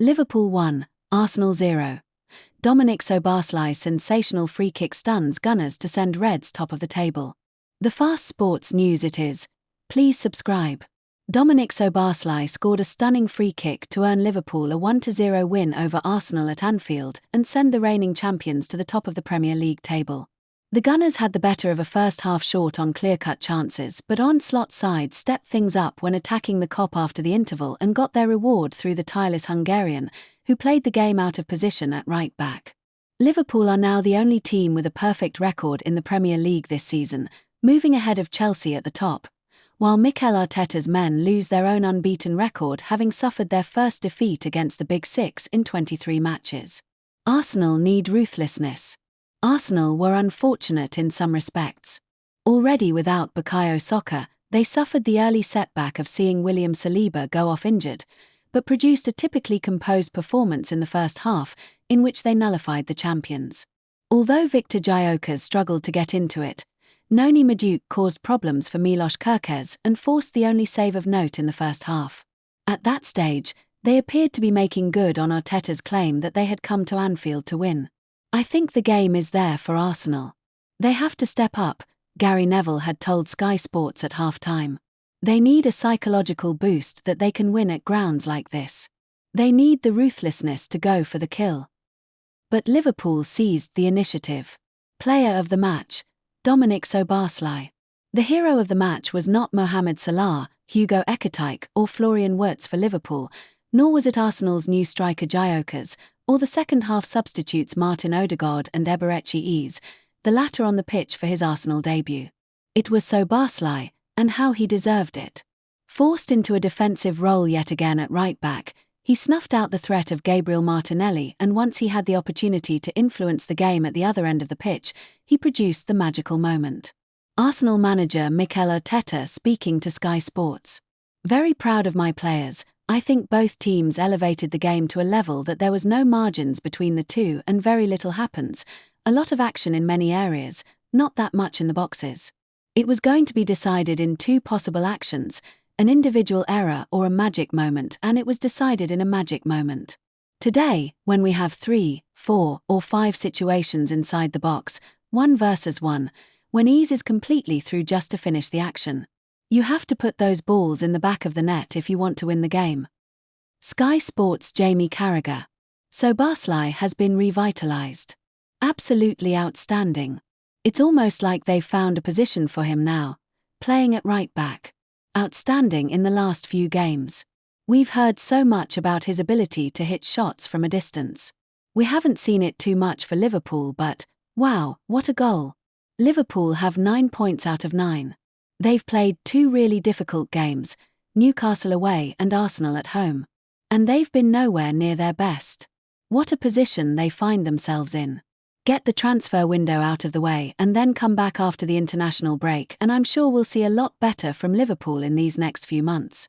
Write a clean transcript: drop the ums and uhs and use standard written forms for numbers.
Liverpool 1, Arsenal 0. Dominic Szoboszlai sensational free-kick stuns Gunners to send Reds top of the table. The fast sports news it is. Please subscribe. Dominic Szoboszlai scored a stunning free-kick to earn Liverpool a 1-0 win over Arsenal at Anfield and send the reigning champions to the top of the Premier League table. The Gunners had the better of a first half short on clear-cut chances, but Onslaught side stepped things up when attacking the Kop after the interval and got their reward through the tireless Hungarian, who played the game out of position at right back. Liverpool are now the only team with a perfect record in the Premier League this season, moving ahead of Chelsea at the top, while Mikel Arteta's men lose their own unbeaten record, having suffered their first defeat against the Big Six in 23 matches. Arsenal need ruthlessness. Arsenal were unfortunate in some respects. Already without Bukayo Saka, they suffered the early setback of seeing William Saliba go off injured, but produced a typically composed performance in the first half, in which they nullified the champions. Although Viktor Gyökeres struggled to get into it, Noni Madueke caused problems for Milos Kerkez and forced the only save of note in the first half. At that stage, they appeared to be making good on Arteta's claim that they had come to Anfield to win. I think the game is there for Arsenal. They have to step up, Gary Neville had told Sky Sports at half-time. They need a psychological boost that they can win at grounds like this. They need the ruthlessness to go for the kill. But Liverpool seized the initiative. Player of the match, Dominic Szoboszlai. The hero of the match was not Mohamed Salah, Hugo Ekitike or Florian Wirtz for Liverpool, nor was it Arsenal's new striker Gyökeres, or the second-half substitutes Martin Odegaard and Eberechi Eze, the latter on the pitch for his Arsenal debut. It was Szoboszlai, and how he deserved it. Forced into a defensive role yet again at right-back, he snuffed out the threat of Gabriel Martinelli, and once he had the opportunity to influence the game at the other end of the pitch, he produced the magical moment. Arsenal manager Mikel Arteta speaking to Sky Sports. Very proud of my players. I think both teams elevated the game to a level that there was no margins between the two and very little happens, a lot of action in many areas, not that much in the boxes. It was going to be decided in two possible actions, an individual error or a magic moment, and it was decided in a magic moment. Today, when we have 3, 4, or 5 situations inside the box, 1 versus 1, when Eze is completely through just to finish the action. You have to put those balls in the back of the net if you want to win the game. Sky Sports' Jamie Carragher. Szoboszlai has been revitalized. Absolutely outstanding. It's almost like they've found a position for him now, playing at right back. Outstanding in the last few games. We've heard so much about his ability to hit shots from a distance. We haven't seen it too much for Liverpool, but, wow, what a goal. Liverpool have 9 points out of 9. They've played 2 really difficult games, Newcastle away and Arsenal at home. And they've been nowhere near their best. What a position they find themselves in. Get the transfer window out of the way and then come back after the international break, and I'm sure we'll see a lot better from Liverpool in these next few months.